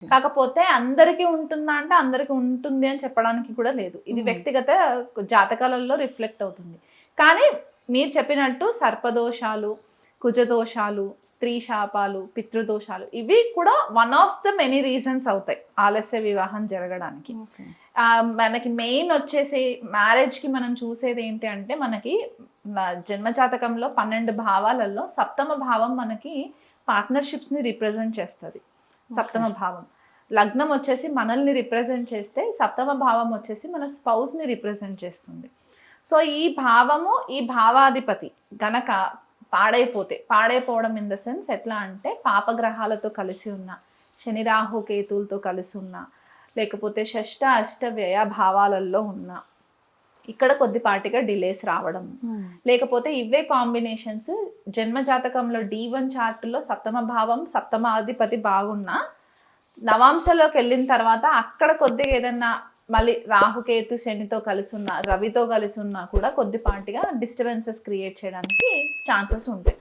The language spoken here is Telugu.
కాకపోతే అందరికీ ఉంటుందా అంటే అందరికీ ఉంటుంది అని చెప్పడానికి కూడా లేదు. ఇది వ్యక్తిగత జాతకాలలో రిఫ్లెక్ట్ అవుతుంది. కానీ మీరు చెప్పినట్టు సర్పదోషాలు, కుజదోషాలు, స్త్రీ శాపాలు, పితృదోషాలు ఇవి కూడా one of the many reasons అవుతాయి ఆలస్య వివాహం జరగడానికి. మనకి మెయిన్ వచ్చేసి మ్యారేజ్కి మనం చూసేది ఏంటి అంటే మనకి జన్మజాతకంలో 12 భావాలలో సప్తమ భావం మనకి పార్ట్నర్షిప్స్ని రిప్రజెంట్ చేస్తుంది. సప్తమ భావం లగ్నం వచ్చేసి మనల్ని రిప్రజెంట్ చేస్తే సప్తమ భావం వచ్చేసి మన స్పౌస్ని రిప్రజెంట్ చేస్తుంది. సో ఈ భావము ఈ భావాధిపతి గనక పాడైపోవడం ఇన్ ద సెన్స్ ఎట్లా అంటే పాపగ్రహాలతో కలిసి ఉన్న, శని రాహు కేతులతో కలిసి ఉన్న, లేకపోతే షష్ట అష్ట వ్యయ భావాలలో ఉన్న, ఇక్కడ కొద్దిపాటిగా డిలేస్ రావడం, లేకపోతే ఇవే కాంబినేషన్స్ జన్మజాతకంలో D1 చార్టులో సప్తమ భావం సప్తమాధిపతి బాగున్నా నవాంశలోకి వెళ్ళిన తర్వాత అక్కడ కొద్దిగా ఏదన్నా మళ్ళీ రాహుకేతు శనితో కలిసి ఉన్న, రవితో కలిసి ఉన్నా కూడా కొద్దిపాటిగా డిస్టర్బెన్సెస్ క్రియేట్ చేయడానికి ఛాన్సెస్ ఉంటాయి.